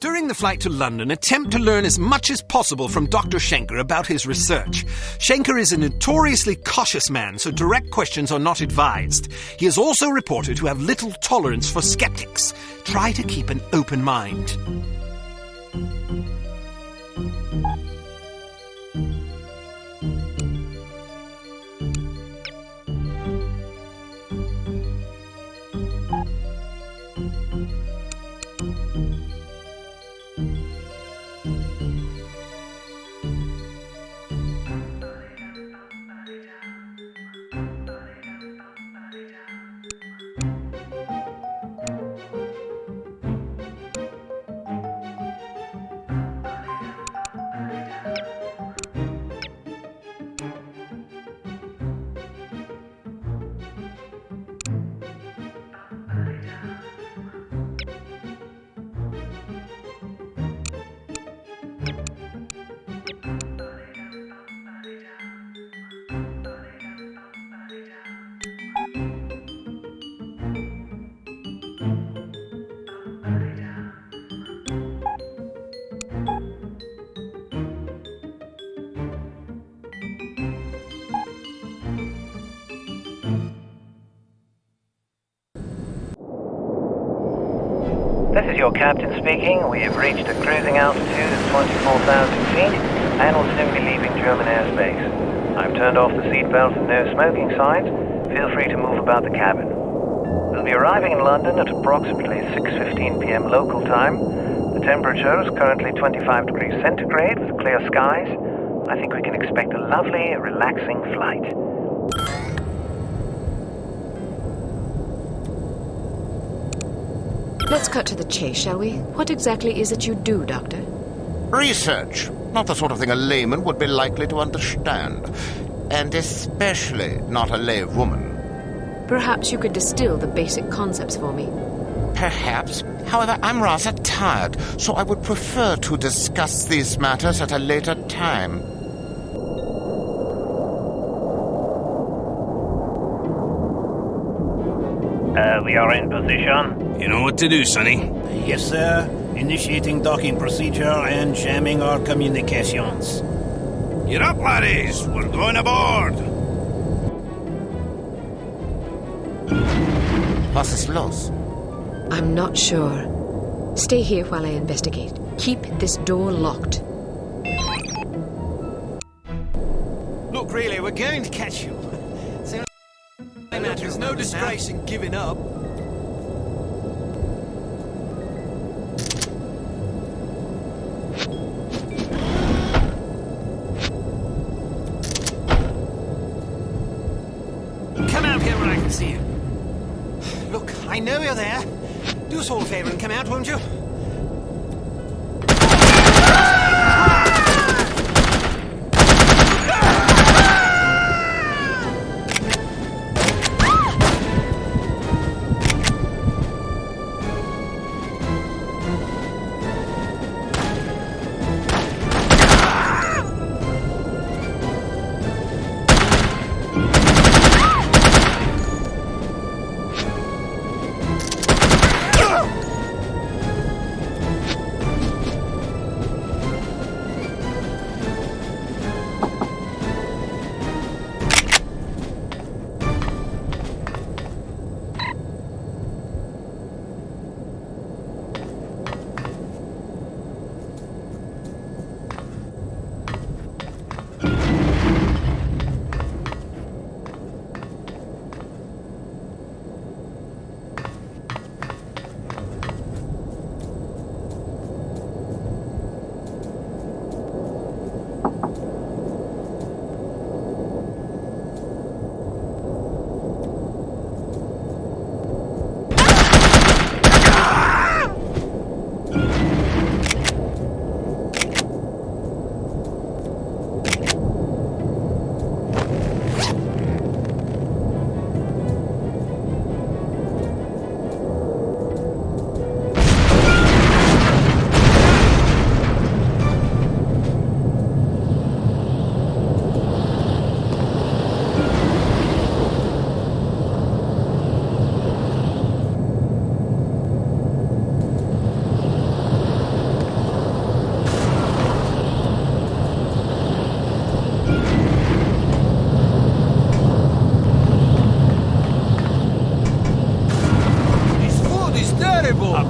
During the flight to London, attempt to learn as much as possible from Dr. Schenker about his research. Schenker is a notoriously cautious man, so direct questions are not advised. He is also reported to have little tolerance for skeptics. Try to keep an open mind. This is your captain speaking. We have reached a cruising altitude of 24,000 feet and will soon be leaving German airspace. I've turned off the seatbelt and no smoking signs. Feel free to move about the cabin. We'll be arriving in London at approximately 6:15 p.m. local time. The temperature is currently 25 degrees centigrade with clear skies. I think we can expect a lovely, relaxing flight. Let's cut to the chase, shall we? What exactly is it you do, Doctor? Research. Not the sort of thing a layman would be likely to understand. And especially not a lay woman. Perhaps you could distill the basic concepts for me. Perhaps. However, I'm rather tired, so I would prefer to discuss these matters at a later time. We are in position. You know what to do, Sonny. Yes, sir. Initiating docking procedure and jamming our communications. Get up, laddies. We're going aboard. Was ist los? I'm not sure. Stay here while I investigate. Keep this door locked. Look, really, we're going to catch you. There's no disgrace in giving up. Come out here where I can see you. Look, I know you're there. Do us all a favour and come out, won't you?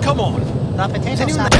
Come on. The potato Anyone salad.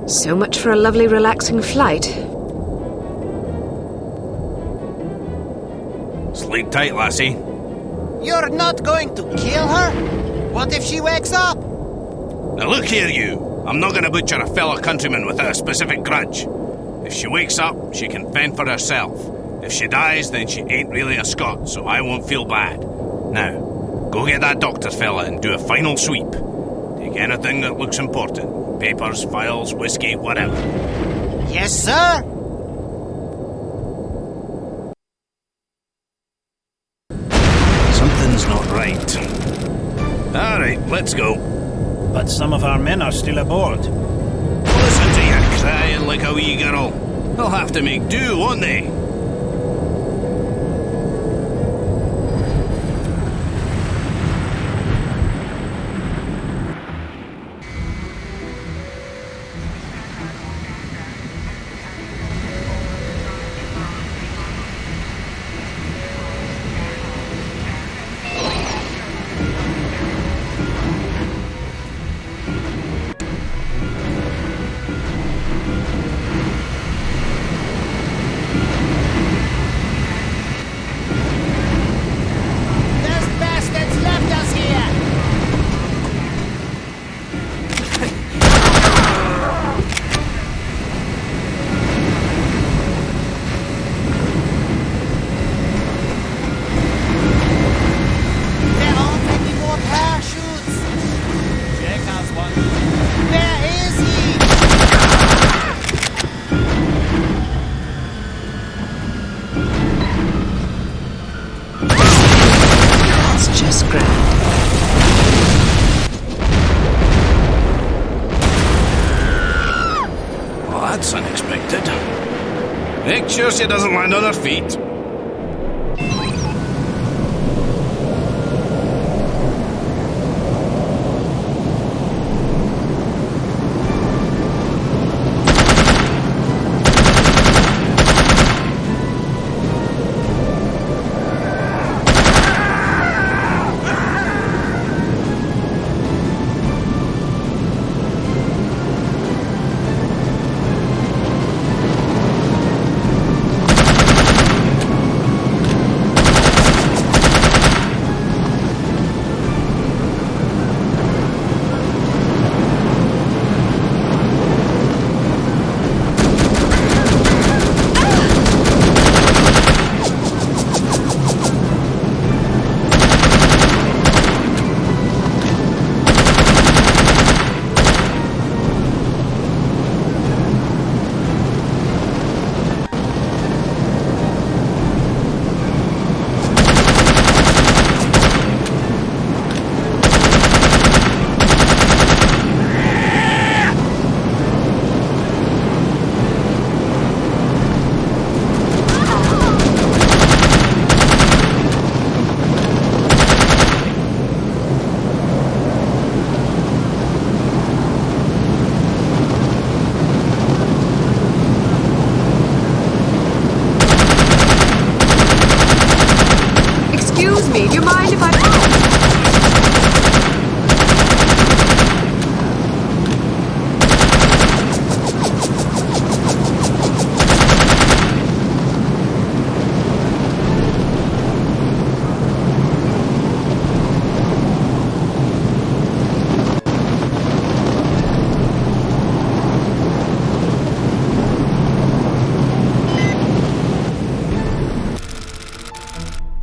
So much for a lovely, relaxing flight. Sleep tight, lassie. You're not going to kill her? What if she wakes up? Now look here, you. I'm not going to butcher a fellow countryman without a specific grudge. If she wakes up, she can fend for herself. If she dies, then she ain't really a Scot, so I won't feel bad. Now, go get that doctor fella and do a final sweep. Take anything that looks important. Papers, files, whiskey, whatever. Yes, sir. Something's not right. All right, let's go. But some of our men are still aboard. Listen to you crying like a wee girl. They'll have to make do, won't they? There's bastards left us here. There aren't any more parachutes. Jake has one. Where is he? That's just grand. Well, that's unexpected. Make sure she doesn't land on her feet. Excuse me, do you mind if I...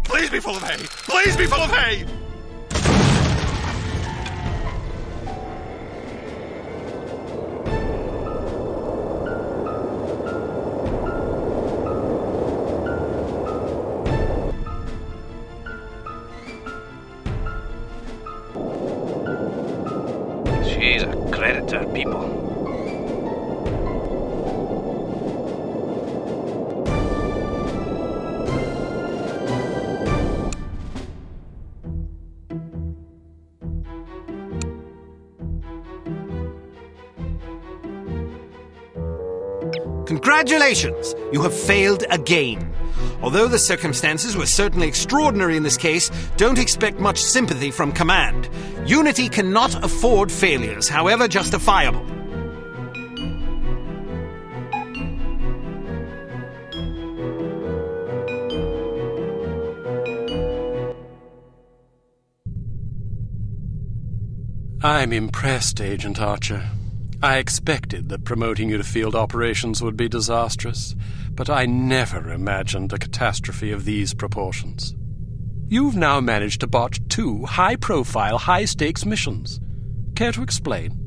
Please be full of hay! Please be full of hay! She's a credit to her people. Congratulations! You have failed again. Although the circumstances were certainly extraordinary in this case, don't expect much sympathy from command. Unity cannot afford failures, however justifiable. I'm impressed, Agent Archer. I expected that promoting you to field operations would be disastrous, but I never imagined a catastrophe of these proportions. You've now managed to botch 2 high-profile, high-stakes missions. Care to explain?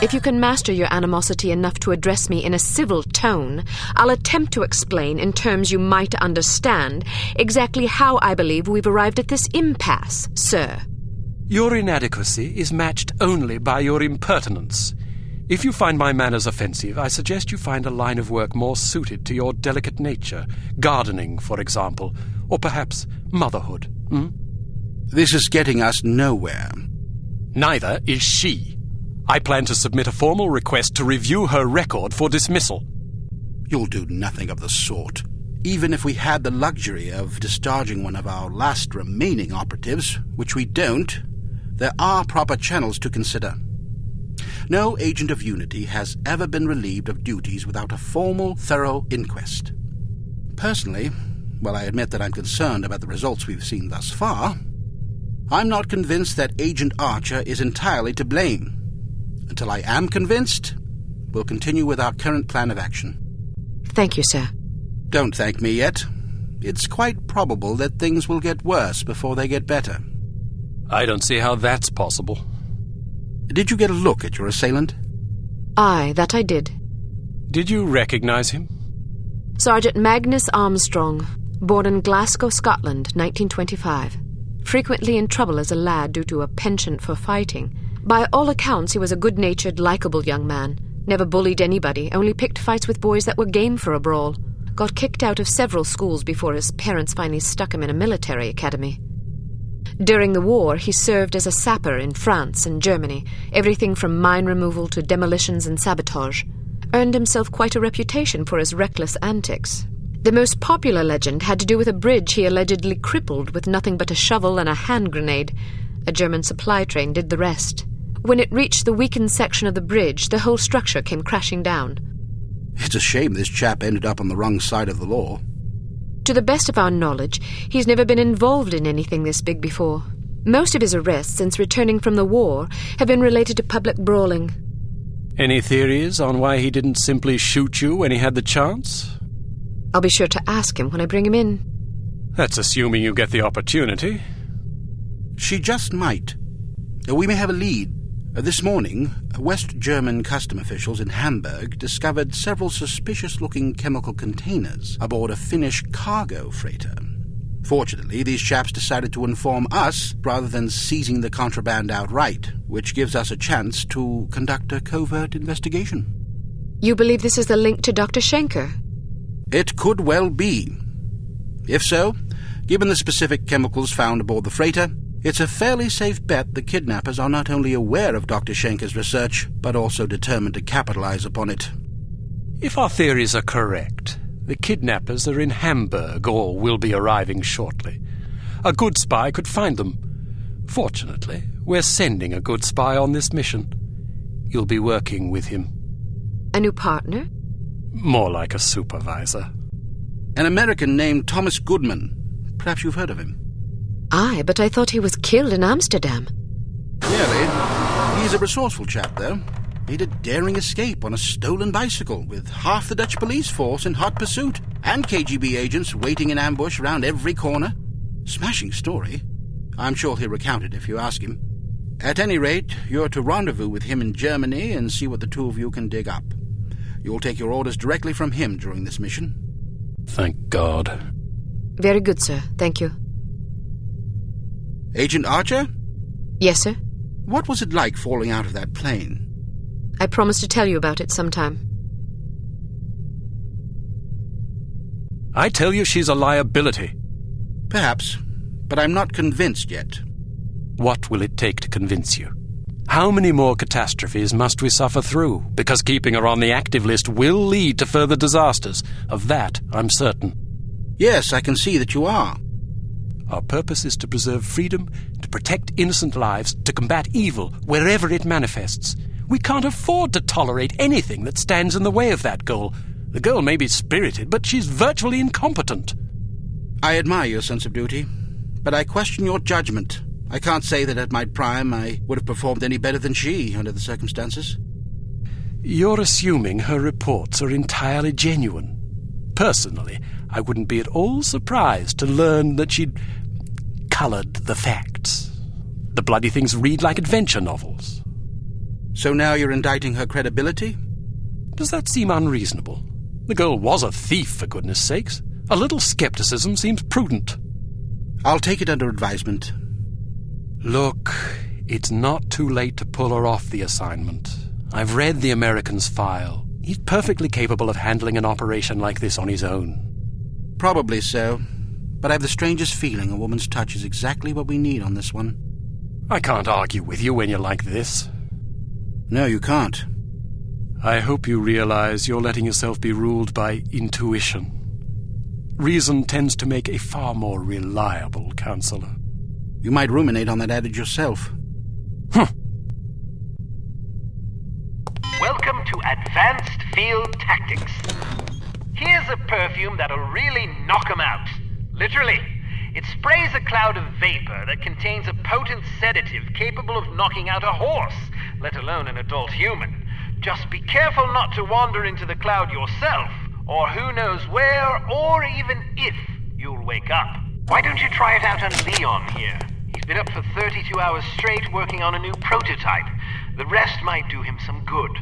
If you can master your animosity enough to address me in a civil tone, I'll attempt to explain in terms you might understand exactly how I believe we've arrived at this impasse, sir. Your inadequacy is matched only by your impertinence. If you find my manners offensive, I suggest you find a line of work more suited to your delicate nature. Gardening, for example, or perhaps motherhood. This is getting us nowhere. Neither is she. I plan to submit a formal request to review her record for dismissal. You'll do nothing of the sort. Even if we had the luxury of discharging one of our last remaining operatives, which we don't, there are proper channels to consider. No agent of Unity has ever been relieved of duties without a formal, thorough inquest. Personally, while I admit that I'm concerned about the results we've seen thus far, I'm not convinced that Agent Archer is entirely to blame. Until I am convinced, we'll continue with our current plan of action. Thank you, sir. Don't thank me yet. It's quite probable that things will get worse before they get better. I don't see how that's possible. Did you get a look at your assailant? Aye, that I did. Did you recognize him? Sergeant Magnus Armstrong, born in Glasgow, Scotland, 1925. Frequently in trouble as a lad due to a penchant for fighting. By all accounts, he was a good-natured, likeable young man. Never bullied anybody, only picked fights with boys that were game for a brawl. Got kicked out of several schools before his parents finally stuck him in a military academy. During the war, he served as a sapper in France and Germany, everything from mine removal to demolitions and sabotage. Earned himself quite a reputation for his reckless antics. The most popular legend had to do with a bridge he allegedly crippled with nothing but a shovel and a hand grenade. A German supply train did the rest. When it reached the weakened section of the bridge, the whole structure came crashing down. It's a shame this chap ended up on the wrong side of the law. To the best of our knowledge, he's never been involved in anything this big before. Most of his arrests since returning from the war have been related to public brawling. Any theories on why he didn't simply shoot you when he had the chance? I'll be sure to ask him when I bring him in. That's assuming you get the opportunity. She just might. We may have a lead. This morning, West German custom officials in Hamburg discovered several suspicious-looking chemical containers aboard a Finnish cargo freighter. Fortunately, these chaps decided to inform us rather than seizing the contraband outright, which gives us a chance to conduct a covert investigation. You believe this is the link to Dr. Schenker? It could well be. If so, given the specific chemicals found aboard the freighter, it's a fairly safe bet the kidnappers are not only aware of Dr. Schenker's research, but also determined to capitalize upon it. If our theories are correct, the kidnappers are in Hamburg or will be arriving shortly. A good spy could find them. Fortunately, we're sending a good spy on this mission. You'll be working with him. A new partner? More like a supervisor. An American named Thomas Goodman. Perhaps you've heard of him. Aye, but I thought he was killed in Amsterdam. Really? He's a resourceful chap, though. made a daring escape on a stolen bicycle with half the Dutch police force in hot pursuit and KGB agents waiting in ambush round every corner. Smashing story. I'm sure he'll recount it if you ask him. At any rate, you're to rendezvous with him in Germany and see what the two of you can dig up. You'll take your orders directly from him during this mission. Thank God. Very good, sir. Thank you. Agent Archer? Yes, sir? What was it like falling out of that plane? I promise to tell you about it sometime. I tell you she's a liability. Perhaps, but I'm not convinced yet. What will it take to convince you? How many more catastrophes must we suffer through? Because keeping her on the active list will lead to further disasters. Of that, I'm certain. Yes, I can see that you are. Our purpose is to preserve freedom, to protect innocent lives, to combat evil wherever it manifests. We can't afford to tolerate anything that stands in the way of that goal. The girl may be spirited, but she's virtually incompetent. I admire your sense of duty, but I question your judgment. I can't say that at my prime I would have performed any better than she under the circumstances. You're assuming her reports are entirely genuine. Personally, I wouldn't be at all surprised to learn that she'd coloured the facts. The bloody things read like adventure novels. So now you're indicting her credibility? Does that seem unreasonable? The girl was a thief, for goodness sakes. A little skepticism seems prudent. I'll take it under advisement. Look, it's not too late to pull her off the assignment. I've read the American's file. He's perfectly capable of handling an operation like this on his own. Probably so, but I have the strangest feeling a woman's touch is exactly what we need on this one. I can't argue with you when you're like this. No, you can't. I hope you realize you're letting yourself be ruled by intuition. Reason tends to make a far more reliable counselor. You might ruminate on that adage yourself. Welcome to Advanced Field Tactics. Here's a perfume that'll really knock 'em out. Literally. It sprays a cloud of vapor that contains a potent sedative capable of knocking out a horse, let alone an adult human. Just be careful not to wander into the cloud yourself, or who knows where, or even if, you'll wake up. Why don't you try it out on Leon here? He's been up for 32 hours straight working on a new prototype. The rest might do him some good.